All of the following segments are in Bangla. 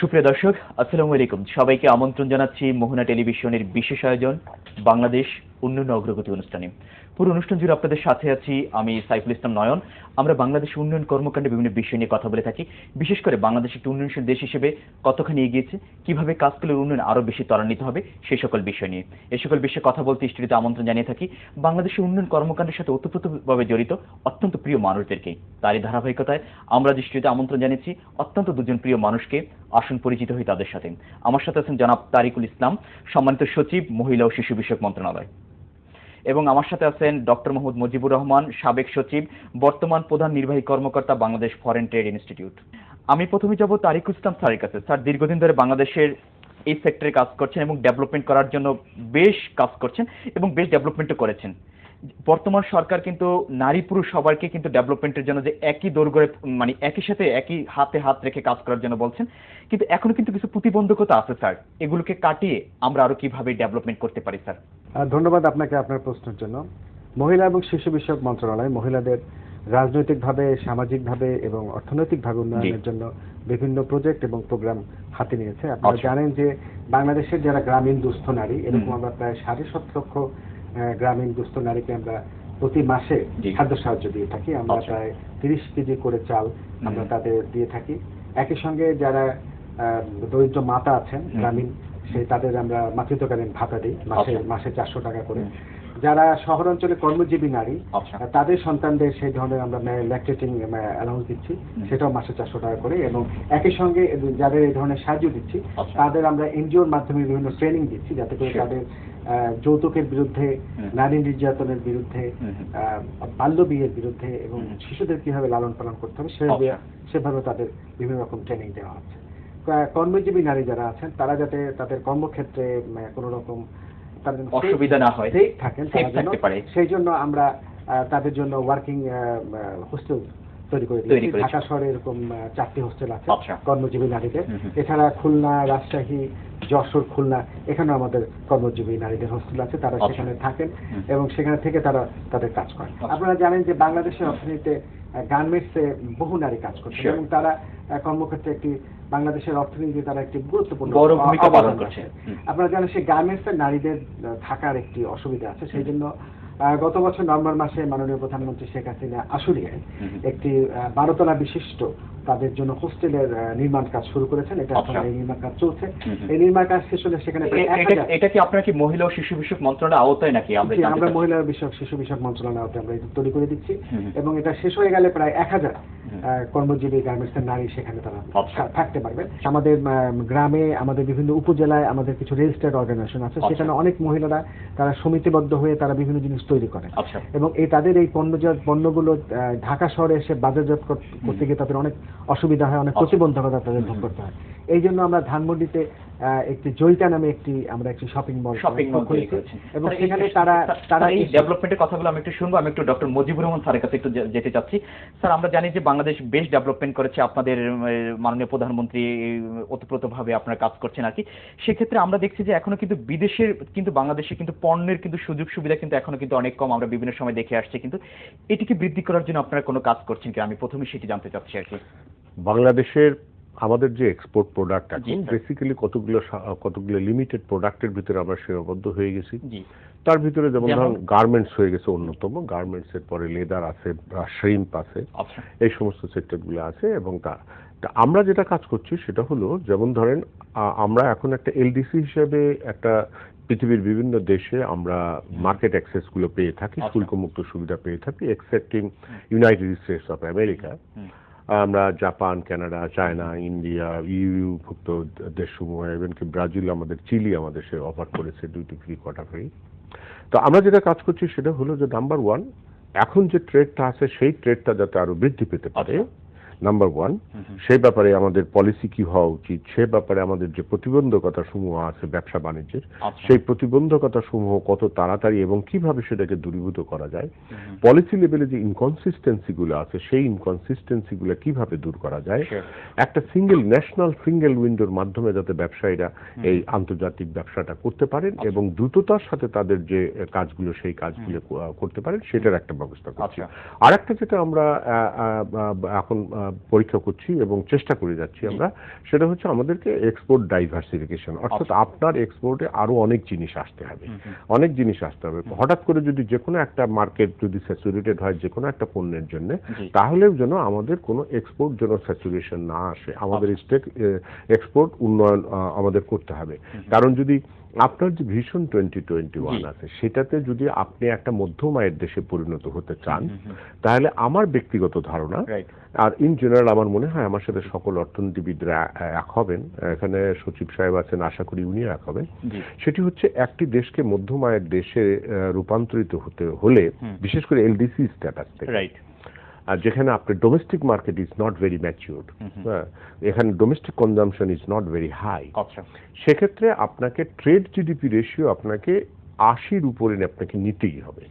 সুপ্রিয় দর্শক, আসসালামু আলাইকুম। সবাইকে আমন্ত্রণ জানাচ্ছি মোহনা টেলিভিশনের বিশেষ আয়োজন বাংলাদেশ উন্নয়ন অগ্রগতি অনুষ্ঠানে। পুরো অনুষ্ঠান জুড়ে আপনাদের সাথে আছি আমি সাইফুল ইসলাম নয়ন। আমরা বাংলাদেশের উন্নয়ন কর্মকাণ্ডে বিভিন্ন বিষয় নিয়ে কথা বলে থাকি। বিশেষ করে বাংলাদেশ একটি উন্নয়নশীল দেশ হিসেবে কতখানি এগিয়েছে, কিভাবে কাজ করলে উন্নয়ন আরও বেশি ত্বরান্বিত হবে, সেই সকল বিষয় নিয়ে। এই সকল বিষয়ে কথা বলতে স্টুডিওতে আমন্ত্রণ জানিয়ে থাকি বাংলাদেশের উন্নয়ন কর্মকাণ্ডের সাথে ওতপ্রোতভাবে জড়িত অত্যন্ত প্রিয় মানুষদেরকে। তারই ধারাবাহিকতায় আমরা যে স্টুডিওতে আমন্ত্রণ জানিয়েছি অত্যন্ত দুজন প্রিয় মানুষকে। আসুন পরিচিত হই তাদের সাথে। আমার সাথে আছেন জনাব তারিকুল ইসলাম, সম্মানিত সচিব, মহিলা ও শিশু বিষয়ক মন্ত্রণালয়। এবং আমার সাথে আছেন ডক্টর মোহাম্মদ মুজিবুর রহমান, সাবেক সচিব, বর্তমান প্রধান নির্বাহী কর্মকর্তা, বাংলাদেশ ফরেন ট্রেড ইনস্টিটিউট। আমি প্রথমে যাব তারিকুল ইসলাম স্যারের কাছে। স্যার দীর্ঘদিন ধরে বাংলাদেশের এই সেক্টরে কাজ করছেন এবং ডেভেলপমেন্ট করার জন্য বেশ কাজ করছেন এবং বেশ ডেভেলপমেন্টও করেছেন। বর্তমান সরকার কিন্তু নারী পুরুষ সবাইকে কিন্তু ডেভেলপমেন্টের জন্য যে একই দোরগোড়ায় মানে একই সাথে একই হাতে হাত রেখে কাজ করার জন্য বলছেন, কিন্তু এখনো কিন্তু কিছু প্রতিবন্ধকতা আছে স্যার। এগুলোকে কাটিয়ে আমরা আরো কিভাবে ডেভেলপমেন্ট করতে পারি স্যার? ধন্যবাদ আপনাকে আপনার প্রশ্নের জন্য। মহিলা এবং শিশু বিষয়ক মন্ত্রণালয় মহিলাদের রাজনৈতিকভাবে, সামাজিকভাবে এবং অর্থনৈতিকভাবে উন্নয়নের জন্য বিভিন্ন প্রজেক্ট এবং প্রোগ্রাম হাতে নিয়েছে। আপনারা জানেন যে বাংলাদেশের যারা গ্রামীণ দুস্থ নারী, এরকম আমরা প্রায় 7.5 লক্ষ গ্রামীণ দুস্থ নারীকে আমরা প্রতি মাসে খাদ্য সাহায্য দিয়ে থাকি। আমরা প্রায় 30 কেজি করে চাল আমরা তাদের দিয়ে থাকি। একই সঙ্গে যারা দরিদ্র মাতা আছেন গ্রামীণ, তাদের আমরা মাতৃত্বকালীন ভাতা দিই মাসে 400 টাকা করে। যারা শহরাঞ্চলে কর্মজীবী নারী, তাদের সন্তানদের সেই ধরনের আমরা ল্যাকটেটিং অ্যালাউন্স দিচ্ছি, সেটাও মাসে 400 টাকা করে। এবং একই সঙ্গে যাদের এই ধরনের সাহায্য দিচ্ছি তাদের আমরা এনজিওর মাধ্যমে বিভিন্ন ট্রেনিং দিচ্ছি, যাতে করে তাদের যৌতুকের বিরুদ্ধে, নারী নির্যাতনের বিরুদ্ধে, বাল্য বিয়ের বিরুদ্ধে এবং শিশুদের কিভাবে লালন পালন করতে হবে সেভাবে তাদের বিভিন্ন রকম ট্রেনিং দেওয়া হচ্ছে। কর্মজীবী নারী যারা আছেন তারা যাতে তাদের কর্মক্ষেত্রে কোনো রকম অসুবিধা না হয়, সেফ থাকেন, সেই জন্য আমরা তাদের জন্য ওয়ার্কিং হোস্টেল তৈরি করে দিয়েছি। ঢাকা শহরে এরকম 4টি হোস্টেল আছে কর্মজীবী নারীদের। এছাড়া খুলনা, রাজশাহী, যশোর, খুলনা, এখানেও আমাদের কর্মজীবী নারীদের হোস্টেল আছে। তারা সেখানে থাকেন এবং সেখানে থেকে তারা তাদের কাজ করেন। আপনারা জানেন যে বাংলাদেশের অর্থনীতিতে গার্মেন্টসে বহু নারী কাজ করছে এবং তারা কর্মক্ষেত্রে বাংলাদেশের অর্থনীতিতে তারা একটি গুরুত্বপূর্ণ ভূমিকা পালন করছে। আপনারা জানেন সেই গার্মেন্টসের নারীদের থাকার একটি অসুবিধা আছে। সেই জন্য গত বছর নভেম্বর মাসে মাননীয় প্রধানমন্ত্রী শেখ হাসিনা আশুলিয়ায় একটি 12 তলা বিশিষ্ট তাদের জন্য হোস্টেলের নির্মাণ কাজ শুরু করেছেন। এটা এখন এই নির্মাণ কাজ চলছে। এই নির্মাণ কাজ শেষ হলে সেখানে এটা কি আপনারা কি মহিলা ও শিশু বিষয়ক মন্ত্রণালয়ের আওতায় নাকি? আমরা মহিলা বিষয়ক শিশু বিষয়ক মন্ত্রণালয়ের আওতায় আমরা এটা তৈরি করে দিচ্ছি এবং এটা শেষ হয়ে গেলে প্রায় 1000 কর্মজীবী গার্মেন্টসের নারী সেখানে তারা থাকতে পারবে। আমাদের গ্রামে, আমাদের বিভিন্ন উপজেলায় আমাদের কিছু রেজিস্টার্ড অর্গানাইজেশন আছে, সেখানে অনেক মহিলারা তারা সমিতিবদ্ধ হয়ে তারা বিভিন্ন জিনিস তৈরি করে এবং তাদের এই পণ্যগুলো ঢাকা শহরে এসে বাজারজাত করতে গিয়ে তাদের অনেক অসুবিধা হয়, অনেক প্রতিবন্ধকতা তাদের ভোগ করতে হয়। এই জন্য আমরা ধানমন্ডিতে একটি জয়িতা নামে আমরা একটি শপিং মল খুলেছি এবং সেখানে তারা এই ডেভেলপমেন্টের কথাগুলো আমি একটু শুনবো। আমি একটু ডক্টর মুজিবুর রহমান স্যারের কাছে একটু যেতে চাচ্ছি। স্যার আমরা জানি যে বাংলাদেশ বেশ ডেভেলপমেন্ট করেছে, আপনাদের মাননীয় প্রধানমন্ত্রী ওতপ্রোতভাবে আপনারা কাজ করছেন আর কি। সেক্ষেত্রে আমরা দেখছি যে এখনো কিন্তু বিদেশের কিন্তু বাংলাদেশে কিন্তু পণ্যের কিন্তু সুযোগ সুবিধা কিন্তু এখনো কিন্তু অনেক কম, আমরা বিভিন্ন সময় দেখে আসছি। কিন্তু এটিকে বৃদ্ধি করার জন্য আপনারা কোনো কাজ করছেন কি? আমি প্রথমে সেটি জানতে চাচ্ছি আর কি। বাংলাদেশের আমাদের যে এক্সপোর্ট প্রোডাক্ট এখন বেসিক্যালি কতগুলো লিমিটেড প্রোডাক্টের ভিতরে আমরা সীমাবদ্ধ হয়ে গেছি। তার ভিতরে যেমন ধরুন গার্মেন্টস হয়ে গেছে অন্যতম, গার্মেন্টস এর পরে লেদার আছে, শ্রিম্প আছে, এই সমস্ত সেক্টরগুলো আছে। এবং আমরা যেটা কাজ করছি সেটা হলো, যেমন ধরেন আমরা এখন একটা এলডিসি হিসেবে একটা পৃথিবীর বিভিন্ন দেশে আমরা মার্কেট অ্যাক্সেসগুলো পেয়ে থাকি, শুল্কমুক্ত সুবিধা পেয়ে থাকি, excepting United states of America. আমরা জাপান, কানাডা, চায়না, ইন্ডিয়া, ইউভুক্ত দেশসমূহ, এমনকি ব্রাজিল, আমাদের চিলি আমাদের সে অফার করেছে ডিউটি ফ্রি, কোয়াটা ফ্রি। তো আমরা যেটা কাজ করছি সেটা হলো যে নাম্বার 1, এখন যে ট্রেডটা আছে সেই ট্রেডটা যাতে আরো বৃদ্ধি পেতে পারে, নাম্বার 1, সেই ব্যাপারে আমাদের পলিসি কি হওয়া উচিত, সে ব্যাপারে আমাদের যে প্রতিবন্ধকতা সমূহ আছে ব্যবসা বাণিজ্যের, সেই প্রতিবন্ধকতা সমূহ কত তাড়াতাড়ি এবং কিভাবে সেটাকে দূরীভূত করা যায়, পলিসি লেভেলে যে ইনকনসিস্টেন্সি গুলো আছে সেই ইনকনসিস্টেন্সি গুলো কিভাবে দূর করা যায়, একটা ন্যাশনাল সিঙ্গেল উইন্ডোর মাধ্যমে যাতে ব্যবসায়ীরা এই আন্তর্জাতিক ব্যবসাটা করতে পারেন এবং দ্রুততার সাথে তাদের যে কাজগুলো সেই কাজগুলো করতে পারেন, সেটার একটা ব্যবস্থা করছি। আর একটা যেটা আমরা এখন পরীক্ষা করছি এবং চেষ্টা করে যাচ্ছি আমরা, সেটা হচ্ছে আমাদেরকে এক্সপোর্ট ডাইভার্সিফিকেশন, অর্থাৎ আপনার এক্সপোর্টে আরো অনেক জিনিস আসতে হবে, অনেক জিনিস আসতে হবে। হঠাৎ করে যদি যে কোনো একটা মার্কেট যদি স্যাচুরেটেড হয় যে কোনো একটা পণ্যের জন্য, তাহলেও যেন আমাদের কোনো এক্সপোর্ট যেন স্যাচুরেশন না আসে, আমাদের এক্সপোর্ট উন্নয়ন আমাদের করতে হবে। কারণ যদি আপনার যে ভিশন 2021 আছে সেটাতে যদি আপনি একটা মধ্যম আয়ের দেশে পরিণত হতে চান, তাহলে আমার ব্যক্তিগত ধারণা, আর ইন জেনারেল আমার মনে হয় আমার সাথে সকল অর্থনীতিবিদরা এক হবেন, এখানে সচিব সাহেব আছেন, আশা করি উনিও এক হবেন, সেটি হচ্ছে একটি দেশকে মধ্যম আয়ের দেশে রূপান্তরিত হতে হলে বিশেষ করে এলডিসি স্ট্যাটাস থেকে, আর যেখানে আপনার domestic market is not very matured, এখানে domestic consumption is not very high, সেক্ষেত্রে আপনাকে ট্রেড জিডিপি রেশিও আপনাকে 80-র উপরে আপনাকে নিতেই হবে।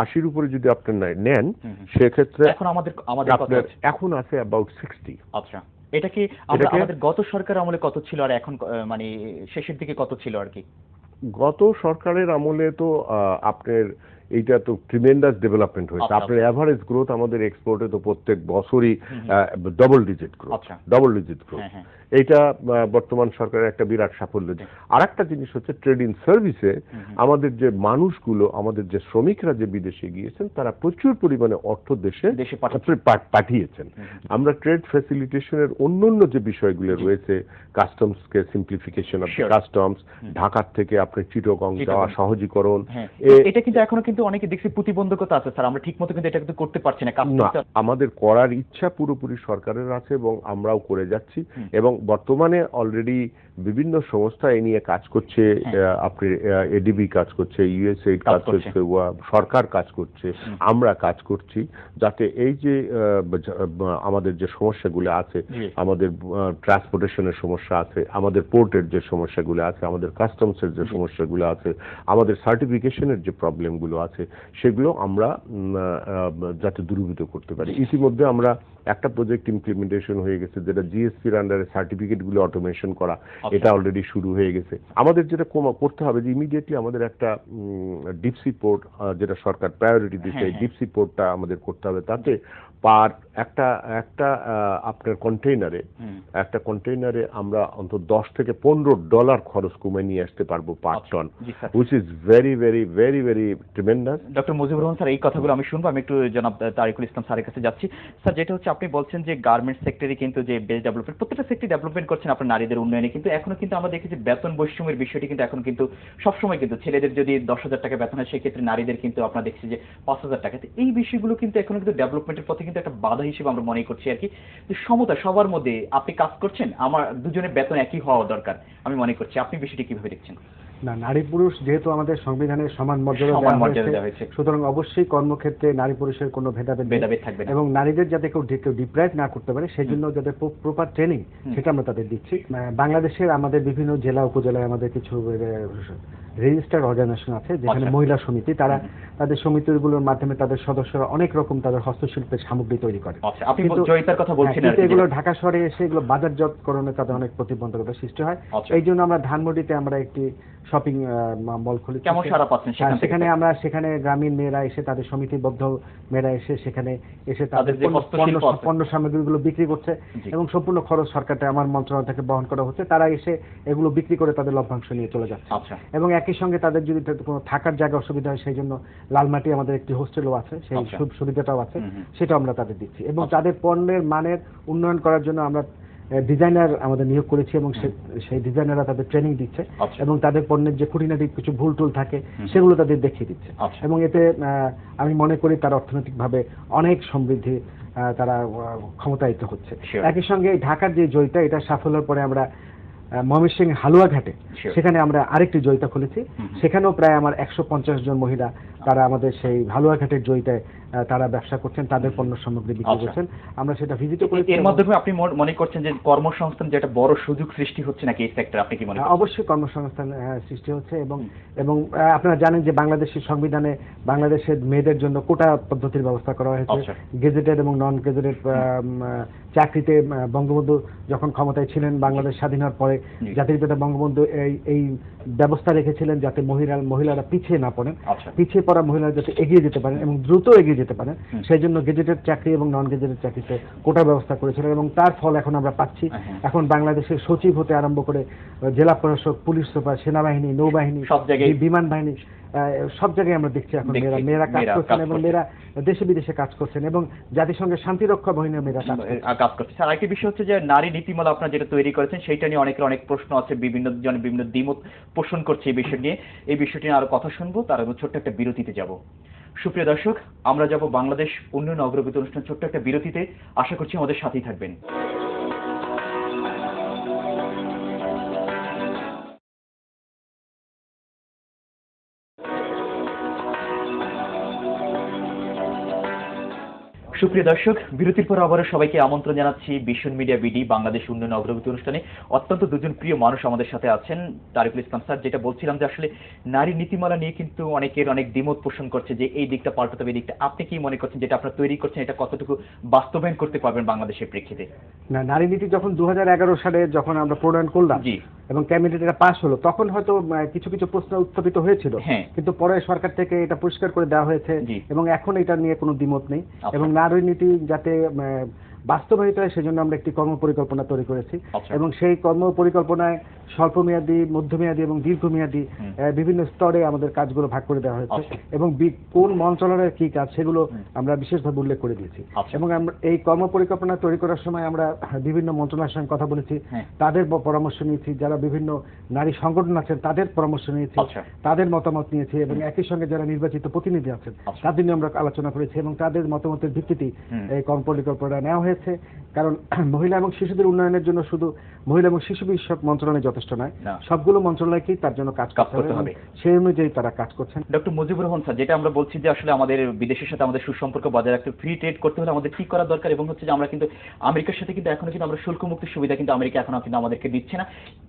80-র উপরে যদি আপনি নেন সেক্ষেত্রে আপনার এখন আছে অ্যাবাউট 60। আচ্ছা, এটা কি আমাদের গত সরকার আমলে কত ছিল আর এখন মানে শেষের দিকে কত ছিল আর কি? গত সরকারের আমলে তো আপনার এইটা তো ট্রিমেন্ডাস ডেভেলপমেন্ট হয়েছে। আপনার এভারেজ গ্রোথ আমাদের এক্সপোর্টে তো প্রত্যেক বছরই ডবল ডিজিট গ্রোথ। এইটা বর্তমান সরকারের একটা বিরাট সাফল্য। আর একটা জিনিস হচ্ছে ট্রেড ইন সার্ভিসে আমাদের যে মানুষগুলো, আমাদের যে শ্রমিকরা যে বিদেশে গিয়েছেন, তারা প্রচুর পরিমাণে অর্থ দেশে পাঠিয়েছেন। আমরা ট্রেড ফ্যাসিলিটেশনের অন্যান্য যে বিষয়গুলো রয়েছে, কাস্টমসকে সিম্পলিফিকেশন অফ কাস্টমস, ঢাকার থেকে আপনি চিটাগং যাওয়া সহজীকরণ, এটা কিন্তু এখনো কিন্তু অনেকে দেখছি প্রতিবন্ধকতা আছে স্যার, আমরা ঠিকমতো কিন্তু এটা কিন্তু করতে পারছি না। আমাদের করার ইচ্ছা পুরোপুরি সরকারের আছে এবং আমরাও করে যাচ্ছি, এবং বর্তমানে অলরেডি বিভিন্ন সংস্থা এ নিয়ে কাজ করছে। আপনি এডিবি কাজ করছে, ইউএসএইড কাজ করছে, সরকার কাজ করছে, আমরা কাজ করছি, যাতে এই যে আমাদের যে সমস্যাগুলো আছে, আমাদের ট্রান্সপোর্টেশনের সমস্যা আছে, আমাদের পোর্টের যে সমস্যাগুলো আছে, আমাদের কাস্টমসের যে সমস্যাগুলো আছে, আমাদের সার্টিফিকেশনের যে প্রবলেমগুলো আছে, সেগুলো আমরা যাতে দূরীভূত করতে পারি। ইতিমধ্যে আমরা একটা প্রজেক্ট ইমপ্লিমেন্টেশন হয়ে গেছে, যেটা জিএসপির আন্ডারে সার্টিফিকেট গুলো অটোমেশন করা, এটা অলরেডি শুরু হয়ে গেছে। আমাদের যেটা করতে হবে যে ইমিডিয়েটলি আমাদের একটা ডিপসি পোর্ট, যেটা সরকার প্রায়োরিটি দিচ্ছে, এই ডিপসি পোর্টটা আমাদের করতে হবে। তাতে পার একটা আপনার কন্টেইনারে আমরা অন্তত $10 থেকে $15 খরচ কমে নিয়ে আসতে পারবো per ton, which is very very very very tremendous। Doctor Mujibur Rahman sir, এই কথাগুলো আমি শুনবো। আমি একটু জনাব তারিকুল ইসলাম স্যারের কাছে যাচ্ছি। স্যার, যেটা হচ্ছে আপনি বলছেন যে গার্মেন্টস সেক্টরে কিন্তু যে বেস ডেভেলপমেন্ট, প্রত্যেকটা সেক্টর ডেভেলপমেন্ট করছেন আপনার নারীদের উন্নয়নে, কিন্তু এখনো কিন্তু আমরা দেখি যে বেতন বৈষম্যের বিষয়টি কিন্তু এখন কিন্তু সবসময় কিন্তু ছেলেদের যদি 10,000 টাকা বেতন হয়, সেক্ষেত্রে নারীদের কিন্তু আমরা দেখছি যে 5,000 টাকা। এই বিষয়গুলো কিন্তু এখনো কিন্তু ডেভেলপমেন্টের পথে কিন্তু একটা বাধা হিসেবে আমরা মনে করছি আর কি। সমতা সবার মধ্যে আপনি কাজ করছেন, আমার দুজনের বেতন একই হওয়া দরকার আমি মনে করছি। আপনি বিষয়টি কিভাবে দেখছেন? না, নারী পুরুষ যেহেতু আমাদের সংবিধানে সমান মর্যাদা দেওয়া হয়েছে, সুতরাং অবশ্যই কর্মক্ষেত্রে নারী পুরুষের কোনো ভেদাভেদ থাকবে না, এবং নারীদের যাতে কেউ ডিপ্রাইভ না করতে পারে সেই জন্য যাতে প্রপার ট্রেনিং সেটা আমরা তাদের দিচ্ছি। বাংলাদেশের আমাদের বিভিন্ন জেলা উপজেলায় আমাদের কিছু রেজিস্টার্ড অর্গানাইজেশন আছে, যেখানে মহিলা সমিতি, তারা তাদের সমিতিগুলোর মাধ্যমে তাদের সদস্যরা অনেক রকম তাদের হস্তশিল্পের সামগ্রী তৈরি করে। কিন্তু এগুলো ঢাকা শহরে এসে এগুলো বাজারজাতকরণে তাদের অনেক প্রতিবন্ধকতার সৃষ্টি হয়। এই জন্য আমরা ধানমন্ডিতে আমরা একটি শপিং মল খুলি। সেখানে গ্রামীণ মেয়েরা এসে, তাদের সমিতিবদ্ধ মেয়েরা এসে সেখানে এসে তাদের পণ্য সামগ্রীগুলো বিক্রি করছে, এবং সম্পূর্ণ খরচ সরকারটা আমার মন্ত্রণালয় থেকে বহন করা হচ্ছে। তারা এসে এগুলো বিক্রি করে তাদের লভ্যাংশ নিয়ে চলে যাচ্ছে। এবং একই সঙ্গে তাদের যদি কোনো থাকার জায়গা অসুবিধা হয়, সেই জন্য লালমাটি আমাদের একটি হোস্টেলও আছে, সেই সুবিধাটাও আছে, সেটাও আমরা তাদের দিচ্ছি। এবং তাদের পণ্যের মানের উন্নয়ন করার জন্য আমরা ডিজাইনার আমাদের নিয়োগ করেছি, এবং সেই ডিজাইনাররা তাদের ট্রেনিং দিচ্ছে, এবং তাদের পণ্যের যে খুঁটিনাটি কিছু ভুল টুল থাকে সেগুলো তাদের দেখিয়ে দিচ্ছে। এবং এতে আমি মনে করি তারা অর্থনৈতিকভাবে অনেক সমৃদ্ধি, তারা ক্ষমতায়িত হচ্ছে। একই সঙ্গে ঢাকার যে জয়িতা, এটা সাফল্যের পরে আমরা ময়মনসিংহ হালুয়াঘাটে সেখানে আমরা আরেকটি জয়িতা খুলেছি। সেখানেও প্রায় আমার 150 জন মহিলা, তারা আমাদের সেই হালুয়াঘাটের জয়িতায় তারা ব্যবসা করছেন, তাদের পণ্য সামগ্রী বিক্রি করছেন। আমরা সেটা ভিজিটও করেছি। এর মাধ্যমে আপনি মনে করছেন যে কর্মসংস্থান যেটা বড় সুযোগ সৃষ্টি হচ্ছে নাকি এই সেক্টরে, আপনি কি মনে করেন? অবশ্যই কর্মসংস্থান সৃষ্টি হচ্ছে, এবং আপনারা জানেন যে বাংলাদেশের সংবিধানে বাংলাদেশের মেয়েদের জন্য কোটা পদ্ধতির ব্যবস্থা করা হয়েছে। গেজেটেড এবং নন গেজেটেড চাকরিতে বঙ্গবন্ধু যখন ক্ষমতায় ছিলেন, বাংলাদেশ স্বাধীন হওয়ার পরে জাতির পিতা বঙ্গবন্ধু এই ব্যবস্থা রেখেছিলেন যাতে মহিলারা পিছিয়ে না পড়েন। পিছিয়ে পড়া ওরা মহিলারা যাতে এগিয়ে যেতে পারেন এবং দ্রুত এগিয়ে যেতে পারেন, সেই জন্য গেজেটেড চাকরি এবং নন গেজেটেড চাকরিতে কোটা ব্যবস্থা করেছিলেন এবং তার ফল এখন আমরা পাচ্ছি। এখন বাংলাদেশের সচিব হতে আরম্ভ করে জেলা প্রশাসক, পুলিশ সুপার, সেনাবাহিনী, নৌবাহিনী, বিমান বাহিনী, সব জায়গায় আমরা দেখছি এখন মেয়েরা কাজ করছেন এবং মেয়েরা দেশে বিদেশে কাজ করছেন এবং জাতিসংঘের শান্তিরক্ষা বাহিনীর মেয়েরা কাজ করছে। স্যার, আরেকটি বিষয় হচ্ছে যে নারী নীতিমালা আপনারা যেটা তৈরি করেছেন সেইটা নিয়ে অনেকের অনেক প্রশ্ন আছে, বিভিন্ন জন বিভিন্ন দ্বিমত পোষণ করছে এই বিষয় নিয়ে। এই বিষয়টি নিয়ে আরো কথা শুনবো, তার আগে ছোট্ট একটা বিরতিতে যাব। সুপ্রিয় দর্শক, আমরা যাব বাংলাদেশ উন্নয়ন অগ্রগতি অনুষ্ঠান ছোট্ট একটা বিরতিতে। আশা করছি আমাদের সাথেই থাকবেন। সুপ্রিয় দর্শক, বিরতির পর আবারও সবাইকে আমন্ত্রণ জানাচ্ছি ভিশন মিডিয়া বিডি বাংলাদেশ উন্নয়ন অগ্রগতি অনুষ্ঠানে। অত্যন্ত দুজন প্রিয় মানুষ আমাদের সাথে আছেন। তারিকুল ইসলাম স্যার, যেটা বলছিলাম যে আসলে নারী নীতিমালা নিয়ে কিন্তু অনেকের অনেক দ্বিমত পোষণ করছে যে এই দিকটা পাল্টাতে হবে, এই দিকটা আপনি কি মনে করছেন যেটা আপনারা তৈরি করছেন এটা কতটুকু বাস্তবায়ন করতে পারবেন বাংলাদেশের প্রেক্ষিতে? না, নারী নীতি যখন 2011 সালে যখন আমরা প্রণয়ন করলাম এবং ক্যাবিনেট এটা পাস হলো, তখন হয়তো কিছু কিছু প্রশ্ন উত্থাপিত হয়েছিল, কিন্তু পরে সরকার থেকে এটা পরিষ্কার করে দেওয়া হয়েছে এবং এখন এটা নিয়ে কোনো দ্বিমত নেই। এবং নারী নীতি যাতে বাস্তবায়িত হয় সেজন্য আমরা একটি কর্মপরিকল্পনা তৈরি করেছি এবং সেই কর্মপরিকল্পনায় স্বল্পমেয়াদী, মধ্যমেয়াদী এবং দীর্ঘমেয়াদী বিভিন্ন স্তরে আমাদের কাজগুলো ভাগ করে দেওয়া হয়েছে এবং কোন মন্ত্রণালয়ের কি কাজ সেগুলো আমরা বিশেষভাবে উল্লেখ করে দিয়েছি। এবং আমরা এই কর্মপরিকল্পনা তৈরি করার সময় আমরা বিভিন্ন মন্ত্রণালয়ের সঙ্গে কথা বলেছি, তাদের পরামর্শ নিয়েছি, যারা বিভিন্ন নারী সংগঠন আছেন তাদের পরামর্শ নিয়েছি, তাদের মতামত নিয়েছি এবং একই সঙ্গে যারা নির্বাচিত প্রতিনিধি আছেন তাদের নিয়ে আমরা আলোচনা করেছি এবং তাদের মতামতের ভিত্তিতে এই কর্মপরিকল্পনা নেওয়া হয়েছে। কারণ মহিলা এবং শিশুদের উন্নয়নের জন্য শুধু মহিলা এবং শিশু বিষয়ক মন্ত্রণালয় যথেষ্ট নয়, সবগুলো মন্ত্রণালয়কেই তার জন্য কাজ করতে হবে, সেই অনুযায়ী তারা কাজ করছেন। ডক্টর মুজিবুর রহমান স্যার, যেটা আমরা বলছি যে আসলে আমাদের বিদেশের সাথে আমাদের সুসম্পর্ক বজায় রাখতে, ফ্রি ট্রেড করতে হলে আমাদের কি করা দরকার এবং হচ্ছে যে আমরা কিন্তু আমেরিকার সাথে কিন্তু এখনো কিন্তু আমরা শুল্ক মুক্তির সুবিধা কিন্তু আমেরিকা এখনো কিন্তু আমাদেরকে দিচ্ছে না,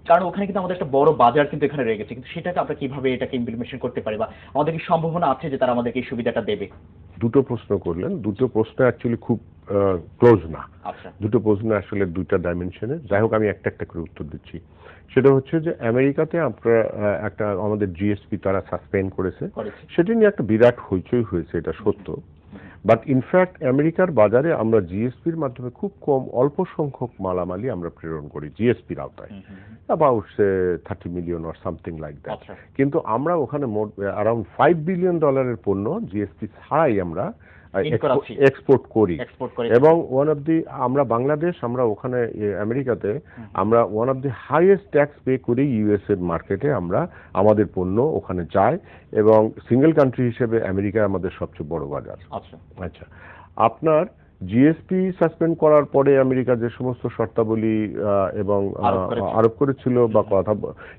কারণ ওখানে কিন্তু আমাদের একটা বড় বাজার কিন্তু এখানে রয়ে গেছে। কিন্তু সেটাকে আমরা কিভাবে এটাকে ইমপ্লিমেন্টেশন করতে পারি বা আমাদের কি সম্ভাবনা আছে যে তারা আমাদেরকে এই সুবিধাটা দেবে? দুটো প্রশ্ন করলেন, দুটো প্রশ্ন অ্যাকচুয়ালি খুব ক্লোজ না। দুটো প্রশ্ন আসলে দুইটা ডাইমেনশনে। যাই হোক, আমি একটা একটা করে উত্তর দিচ্ছি। সেটা হচ্ছে যে আমেরিকাতে আপনারা একটা আমাদের জিএসপি তারা সাসপেন্ড করেছে, সেটা নিয়ে একটা বিরাট হইচই হয়েছে, এটা সত্য। বাট ইনফ্যাক্ট আমেরিকার বাজারে আমরা জিএসপির মাধ্যমে খুব কম অল্প সংখ্যক মালামালি আমরা প্রেরণ করি জিএসপির আওতায়, about 30 million or something like that. কিন্তু আমরা ওখানে মোট অ্যারাউন্ড $5 বিলিয়ন পণ্য জিএসপি ছাড়াই আমরা এক্সপোর্ট করি এবং আমরা বাংলাদেশ, আমরা ওখানে আমেরিকাতে আমরা one of the highest tax pay করি ইউএস এর মার্কেটে। আমরা আমাদের পণ্য ওখানে যায় এবং সিঙ্গেল কান্ট্রি হিসেবে আমেরিকা আমাদের সবচেয়ে বড় বাজার। আচ্ছা, আপনার জিএসপি সাসপেন্ড করার পরে আমেরিকা যে সমস্ত শর্তাবলী এবং আরোপ করেছিল বা কথা,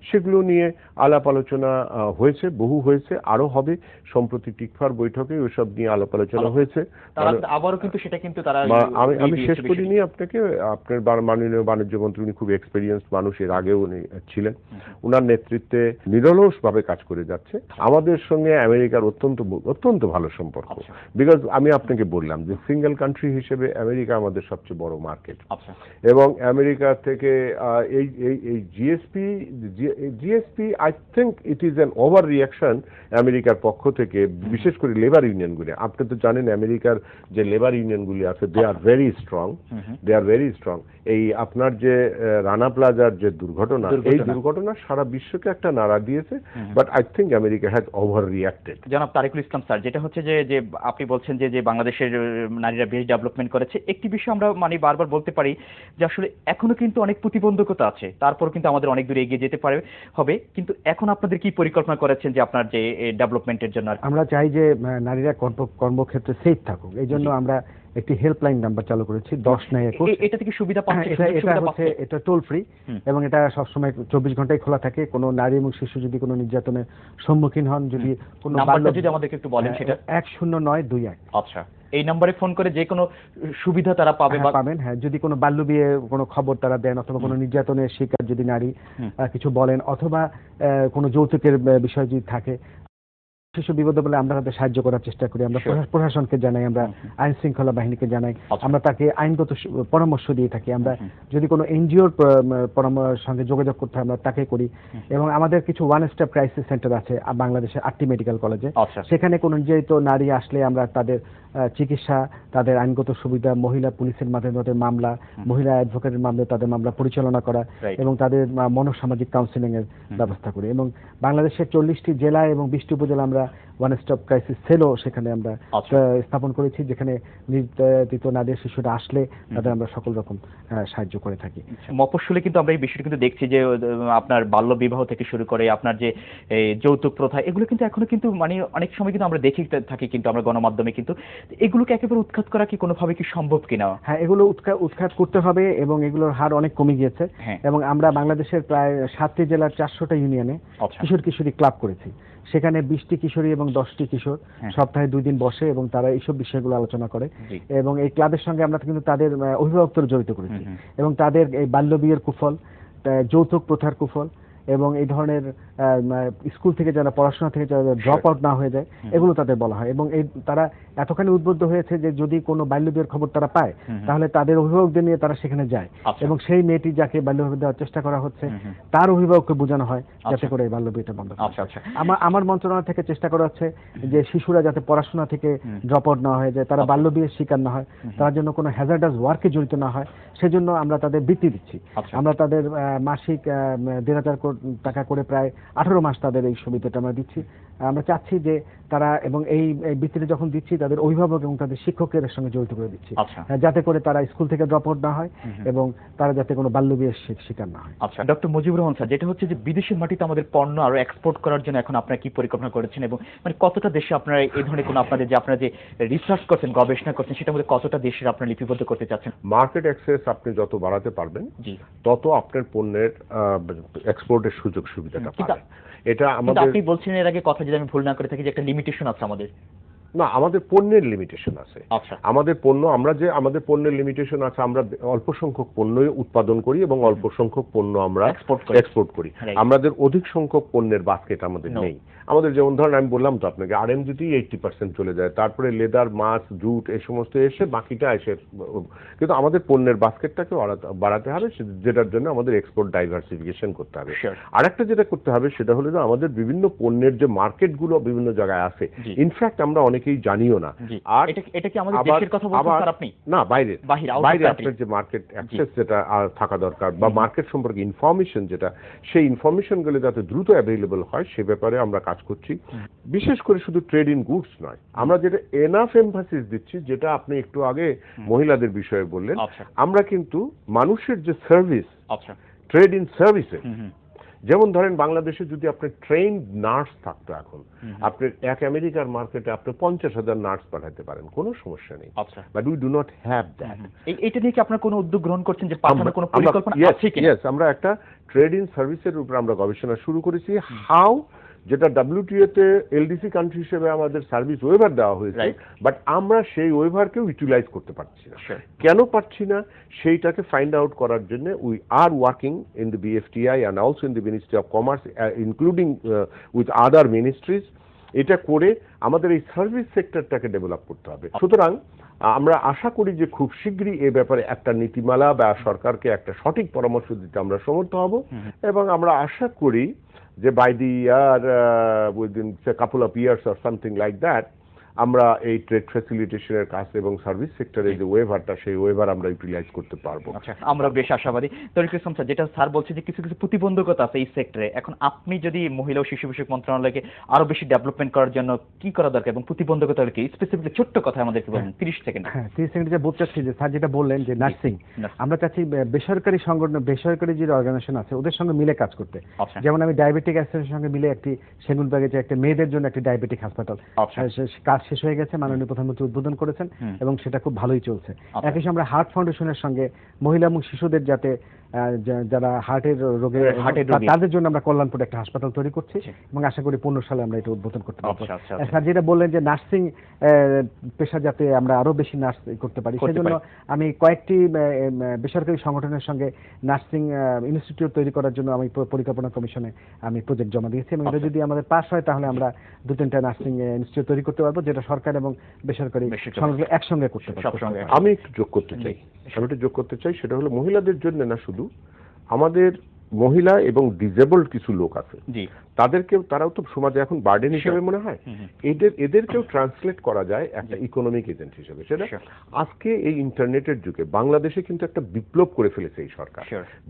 সেগুলো নিয়ে আলাপ আলোচনা হয়েছে, বহু হয়েছে, আরো হবে। সম্প্রতি টিকফার বৈঠকে ওইসব নিয়ে আলাপ আলোচনা হয়েছে। আমি শেষ করিনি আপনাকে, আপনার মাননীয় বাণিজ্য মন্ত্রী উনি খুব এক্সপেরিয়েন্স মানুষ, এর আগেও উনি ছিলেন, উনার নেতৃত্বে নিরলস ভাবে কাজ করে যাচ্ছে। আমাদের সঙ্গে আমেরিকার অত্যন্ত ভালো সম্পর্ক, বিকজ আমি আপনাকে বললাম যে সিঙ্গেল কান্ট্রি হিসেবে আমেরিকা আমাদের সবচেয়ে বড় মার্কেট এবং আমেরিকা থেকে এই GSP I think it is an over reaction আমেরিকার পক্ষ থেকে, বিশেষ করে লেবার ইউনিয়নগুলি। আপনি তো জানেন আমেরিকার যে লেবার ইউনিয়নগুলি আছে দে আর ভেরি স্ট্রং। এই আপনার যে রানা প্লাজার যে দুর্ঘটনা, এই দুর্ঘটনা সারা বিশ্বকে একটা নাড়া দিয়েছে, but I think America has over reacted. জনাব তারিকুল ইসলাম স্যার, যেটা হচ্ছে যে আপনি বলছেন যে বাংলাদেশের নারীরা বেশ ডেভেলপমেন্ট করেছে, একটি বিষয় আমরা বারবার বলতে পারি যে আসলে এখনো কিন্তু অনেক প্রতিবন্ধকতা আছে, তারপর কিন্তু আমাদের অনেক দূরে এগিয়ে যেতে হবে। কিন্তু এখন আপনাদের কি পরিকল্পনা করেছেন যে আপনার যে ডেভেলপমেন্টের জন্য? আমরা চাই যে নারীরা কর্মক্ষেত্রে সেফ থাকুক, এই জন্য আমরা একটি হেল্পলাইন নাম্বার চালু করেছি 10-921। এটা থেকে সুবিধা পাচ্ছে? এটা টোল ফ্রি এবং এটা সবসময় 24 ঘন্টায় খোলা থাকে। কোনো নারী এবং শিশু যদি কোনো নির্যাতনের সম্মুখীন হন, যদি কোনো নাম্বারটা যদি আমাদেরকে একটু বলেন সেটা। 10921। আচ্ছা, এই নম্বরে ফোন করে যে কোনো সুবিধা তারা পাবেন। হ্যাঁ, যদি কোনো বাল্য বিয়ে কোনো খবর তারা দেন অথবা কোনো নির্যাতনের শিকার যদি নারী কিছু বলেন অথবা কোনো যৌতুকের বিষয় যদি থাকে, শিশু বিপদে বলে আমরা তাদের সাহায্য করার চেষ্টা করি, আমরা প্রশাসনকে জানাই, আমরা আইন শৃঙ্খলা বাহিনীকে জানাই, আমরা তাকে আইনগত পরামর্শ দিয়ে থাকি, আমরা যদি কোনো এনজিওর সঙ্গে যোগাযোগ করতে হয় আমরা তাকে করি। এবং আমাদের কিছু ওয়ান স্টপ ক্রাইসিস সেন্টার আছে বাংলাদেশের 8টি মেডিকেল কলেজে, সেখানে কোনো নির্যাতিত নারী আসলে আমরা তাদের চিকিৎসা, তাদের আইনগত সুবিধা, মহিলা পুলিশের মাধ্যমে মামলা, মহিলা অ্যাডভোকেটের মাধ্যমে তাদের মামলা পরিচালনা করা এবং তাদের মনোসামাজিক কাউন্সিলিং এর ব্যবস্থা করি। এবং বাংলাদেশের 40টি জেলা এবং 20টি উপজেলা আমরা ওয়ান স্টপ ক্রাইসিস সেলও সেখানে আমরা স্থাপন করেছি, যেখানে নির্যাতিত নারী শিশুরা আসলে তাদের আমরা সকল রকম সাহায্য করে থাকি। মফস্বলে কিন্তু আমরা এই বিষয়টা কিন্তু দেখছি যে আপনার বাল্য বিবাহ থেকে শুরু করে আপনার যে যৌতুক প্রথা, এগুলো কিন্তু এখনো কিন্তু মানে অনেক সময় কিন্তু আমরা দেখি থাকি কিন্তু আমরা গণমাধ্যমে, কিন্তু এগুলোকে একেবারে উৎখাত করা কি কোনোভাবে কি সম্ভব কিনা? হ্যাঁ, এগুলো উৎখাত করতে হবে এবং এগুলোর হার অনেক কমে গিয়েছে। এবং আমরা বাংলাদেশের প্রায় 7টি জেলার 400টা ইউনিয়নে কিশোর কিশোরী ক্লাব করেছি, সেখানে 20টি কিশোরী এবং 10টি কিশোর সপ্তাহে 2 দিন বসে এবং তারা এইসব বিষয়গুলো আলোচনা করে। এবং এই ক্লাবের সঙ্গে আমরা কিন্তু তাদের অভিভাবকদের জড়িত করেছি এবং তাদের এই বাল্য বিয়ের কুফল, যৌতুক প্রথার কুফল এবং এই ধরনের স্কুল থেকে যারা পড়াশোনা থেকে যারা ড্রপ আউট না হয়ে যায় এগুলো তাদের বলা হয়। এবং এই তারা এতখানি উদ্বুদ্ধ হয়েছে যে যদি কোনো বাল্য বিয়ের খবর তারা পায় তাহলে তাদের অভিভাবকদের নিয়ে তারা সেখানে যায় এবং সেই মেয়েটি যাকে বাল্য বিয়ে দেওয়ার চেষ্টা করা হচ্ছে তার অভিভাবককে বোঝানো হয় যাতে করে এই বাল্য বিয়েটা বন্ধ হয়। আমার মন্ত্রণালয় থেকে চেষ্টা করা হচ্ছে যে শিশুরা যাতে পড়াশোনা থেকে ড্রপ আউট না হয়ে যায়, তারা বাল্য বিয়ের শিকার না হয়, তার জন্য কোনো হ্যাজার্ডাস ওয়ার্কে জড়িত না হয়, সেজন্য আমরা তাদের বৃত্তি দিচ্ছি। আমরা তাদের মাসিক 1,500 টাকা করে প্রায় 18 মাস তাদের এই সুবিধাটা আমরা দিচ্ছি। আমরা চাচ্ছি যে তারা এবং এই বৃত্তিটা যখন দিচ্ছি তাদের অভিভাবক এবং তাদের শিক্ষকের সঙ্গে জড়িত করে দিচ্ছি, যাতে করে তারা স্কুল থেকে ড্রপ আউট না হয় এবং তারা যাতে কোনো বাল্য বিয়ের শিকার না হয়। আচ্ছা, ডক্টর মুজিবুর রহমান স্যার, যেটা হচ্ছে যে বিদেশের মাটিতে আমাদের পণ্য আরো এক্সপোর্ট করার জন্য এখন আপনারা কি পরিকল্পনা করেছেন এবং মানে কতটা দেশে আপনারা এই ধরনের কোনো আপনাদের যে আপনারা যে রিসার্চ করছেন, গবেষণা করছেন, সেটার মধ্যে কতটা দেশের আপনারা লিপিবদ্ধ করতে চাচ্ছেন? মার্কেট অ্যাক্সেস আপনি যত বাড়াতে পারবেন তত আপনার পণ্যের এক্সপোর্টের সুযোগ সুবিধাটা পাবেন। এটা আমাদের, আপনি বলছেন এর আগে কথা যদি আমি ভুল না করে থাকি যে একটা লিমিটেশন আছে আমাদের। না, আমাদের পণ্যের লিমিটেশন আছে। আমাদের পণ্য আমাদের পণ্যের লিমিটেশন আছে, আমরা অল্প সংখ্যক পণ্য উৎপাদন করি এবং অল্প সংখ্যক পণ্য আমরা এক্সপোর্ট করি। আমাদের অধিক সংখ্যক পণ্যের বাস্কেট আমাদের নেই। আমাদের যেমন ধরেন আমি বললাম তো আপনাকে RMGT 80% চলে যায়, তারপরে লেদার, মাছ, জুট এই সমস্ত এসে বাকিটা এসে, কিন্তু আমাদের পণ্যের বাস্কেটটাকে বাড়াতে হবে, যেটার জন্য আমাদের এক্সপোর্ট ডাইভার্সিফিকেশন করতে হবে। আরেকটা যেটা করতে হবে সেটা হলো যে আমাদের বিভিন্ন পণ্যের যে মার্কেটগুলো বিভিন্ন জায়গায় আছে, ইনফ্যাক্ট আমরা অনেকেই জানিও না। আর এটা কি আমাদের দেশের কথা বলছেন স্যার আপনি? না, বাইরে আপনার যে মার্কেট অ্যাক্সেস যেটা থাকা দরকার বা মার্কেট সম্পর্কে ইনফরমেশন যেটা, সেই ইনফরমেশনগুলো যাতে দ্রুত অ্যাভেলেবল হয় সে ব্যাপারে আমরা কাজ করছি। বিশেষ করে শুধু ট্রেড ইন গুডস নয়, আমরা যেটা এনাফ এমফাসিস দিচ্ছি, যেটা আপনি একটু আগে মহিলাদের বিষয়ে বললেন, আমরা কিন্তু মানুষের যে সার্ভিস, ট্রেড ইন সার্ভিসে, যেমন ধরেন বাংলাদেশে যদি আপনার ট্রেইনড নার্স থাকতো, এখন আপনি এক আমেরিকার মার্কেটে আপনি 50,000 নার্স পাঠাতে পারেন, কোনো সমস্যা নেই। But we do not have that. এটা নিয়ে কি আপনারা কোনো উদ্যোগ গ্রহণ করছেন যে পাঠানোর কোনো পরিকল্পনা আছে কি? ইয়েস, আমরা একটা ট্রেড ইন সার্ভিসের উপর আমরা গবেষণা শুরু করেছি। হাউ, যেটা WTO তে LDC কান্ট্রি হিসেবে আমাদের সার্ভিস ওয়েভার দেওয়া হয়েছে, বাট আমরা সেই ওয়েভারকেও ইউটিলাইজ করতে পারছি না। কেন পারছি না সেইটাকে ফাইন্ড আউট করার জন্য we are working in the BFTI and also in the ministry of commerce, including with other ministries. এটা করে আমাদের এই সার্ভিস সেক্টরটাকে ডেভেলপ করতে হবে। সুতরাং আমরা আশা করি যে খুব শীঘ্রই এ ব্যাপারে একটা নীতিমালা বা সরকারকে একটা সঠিক পরামর্শ দিতে আমরা সমর্থ হব এবং আমরা আশা করি যে by the year, within say couple of years or something like that, আমরা এই ট্রেড ফ্যাসিলিটেশনের কাজ এবং সার্ভিস সেক্টরে যে ওয়েভারটা, সেই ওয়েভার আমরা ইউটিলাইজ করতে পারবো। আমরা বেশ আশাবাদী। তরিকুল ইসলাম স্যার, যেটা স্যার বলছে যে কিছু কিছু প্রতিবন্ধকতা আছে এই সেক্টরে, এখন আপনি যদি মহিলা ও শিশু বিষয়ক মন্ত্রণালয়কে আরো বেশি ডেভেলপমেন্ট করার জন্য কি করা দরকার এবং প্রতিবন্ধকতা কি স্পেসিফিকলি ছোট্ট কথা আমাদেরকে বলুন, 30 সেকেন্ড। হ্যাঁ, 30 সেকেন্ড যে বলতে চাচ্ছি যে স্যার যেটা বললেন যে নার্সিং, আমরা চাচ্ছি বেসরকারি সংগঠন, বেসরকারি যে অর্গানাইজেশন আছে ওদের সঙ্গে মিলে কাজ করতে। যেমন আমি ডায়াবেটিক অ্যাসোসিয়েশনের সঙ্গে মিলে একটি সেগুনবাগে যে একটা মেয়েদের জন্য একটি ডায়াবেটিক হাসপাতাল, শেষ হয়ে গেছে, মাননীয় প্রধানমন্ত্রী উদ্বোধন করেছেন এবং সেটা খুব ভালোই চলছে। আচ্ছা। একই সঙ্গে আমরা হার্ট ফাউন্ডেশনের সঙ্গে মহিলা এবং শিশুদের যাতে যারা হার্টের রোগে তাদের জন্য আমরা কল্যাণপুরে একটা হাসপাতাল তৈরি করছি এবং আশা করি 15 সালে আমরা এটা উদ্বোধন করতে পারবো। স্যার যেটা বললেন যে নার্সিং পেশা যাতে আমরা আরো বেশি নার্স করতে পারি, সেজন্য আমি কয়েকটি বেসরকারি সংগঠনের সঙ্গে নার্সিং ইনস্টিটিউট তৈরি করার জন্য আমি পরিকল্পনা কমিশনে আমি প্রজেক্ট জমা দিয়েছি এবং এটা যদি আমাদের পাস হয় তাহলে আমরা 2-3টা নার্সিং ইনস্টিটিউট তৈরি করতে পারবো, যেটা সরকার এবং বেসরকারি সংগঠন একসঙ্গে করতে পারবে। আমি একটু যোগ করতে চাই, সেটা হলো মহিলাদের জন্য না, শুধু আমাদের মহিলা এবং ডিজেবলড কিছু লোক আছে, তারাও তো সমাজে এখন বার্ডেন হিসেবে মনে হয়, এদেরকেও ট্রান্সলেট করা যায় একটা ইকোনমিক এজেন্ট হিসেবে। সেটা আজকে এই ইন্টারনেটের যুগে বাংলাদেশে কিন্তু একটা বিপ্লব করে ফেলেছে এই সরকার,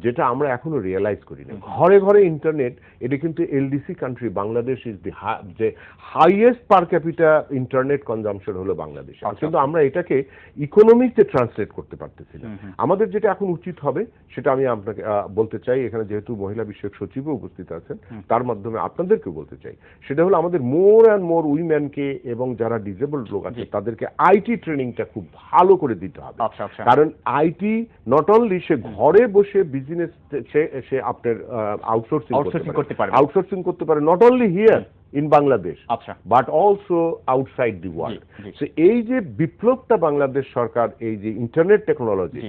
যেটা আমরা এখনো রিয়েলাইজ করি না। ঘরে ঘরে ইন্টারনেট, এটা কিন্তু LDC country, Bangladesh is the যে highest per capita internet consumption হলো বাংলাদেশ, কিন্তু আমরা এটাকে ইকোনমিতে ট্রান্সলেট করতে পারতেছি না। আমাদের যেটা এখন উচিত হবে সেটা আমি আপনাকে বলতে চাই, এখানে যেহেতু মহিলা বিষয়ক সচিবও উপস্থিত আছেন, তার মাধ্যমে আপনাদেরকে বলতে চাই, সেটা হলো আমাদের মোর অ্যান্ড মোর উইমেনকে এবং যারা ডিজেবলড লোক আছে তাদেরকে আইটি ট্রেনিংটা খুব ভালো করে দিতে হবে। কারণ আইটি নট অনলি সে ঘরে বসে বিজনেস সে আপনার আউটসোর্সিং করতে পারে, not only here in Bangladesh but also outside the world. এই যে বিপ্লবটা বাংলাদেশ সরকার এই যে ইন্টারনেট টেকনোলজি,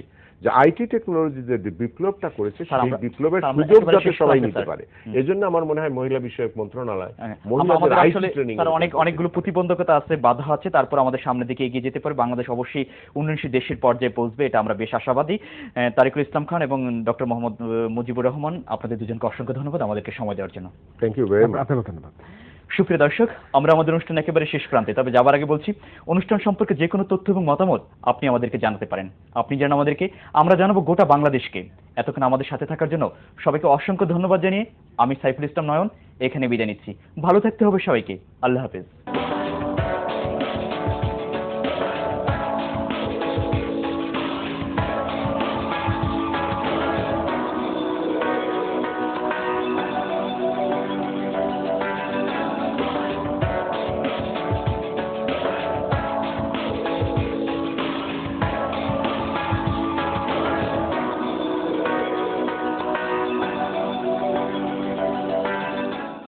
যে আইটি টেকনোলজি যে বিপ্লবটা করেছে, সেই বিপ্লবের সুযোগ যাতে সবাই নিতে পারে, এজন্য আমার মনে হয় মহিলা বিষয়ক মন্ত্রণালয় মহিলাদের আইটি ট্রেনিং। অনেকগুলো প্রতিবন্ধকতা আছে, বাধা আছে, তারপর আমাদের সামনের দিকে এগিয়ে যেতে পারে। বাংলাদেশ অবশ্যই উন্নয়নশীল দেশের পর্যায়ে পৌঁছবে, এটা আমরা বেশ আশাবাদী। তারিকুল ইসলাম খান এবং ডক্টর মোহাম্মদ মুজিবুর রহমান, আপনাদের দুজনকে অসংখ্য ধন্যবাদ আমাদেরকে সময় দেওয়ার জন্য। Thank you very much. আপনাকে ধন্যবাদ। সুপ্রিয় দর্শক, আমরা আমাদের অনুষ্ঠান একেবারে শেষ প্রান্তে, তবে যাবার আগে বলছি, অনুষ্ঠান সম্পর্কে যে কোনো তথ্য এবং মতামত আপনি আমাদেরকে জানাতে পারেন। আপনি জানান আমাদেরকে, আমরা জানাবো গোটা বাংলাদেশকে। এতক্ষণ আমাদের সাথে থাকার জন্য সবাইকে অসংখ্য ধন্যবাদ জানিয়ে আমি সাইফুল ইসলাম নয়ন এখানে বিদায় নিচ্ছি। ভালো থাকতে হবে সবাইকে। আল্লাহ হাফেজ।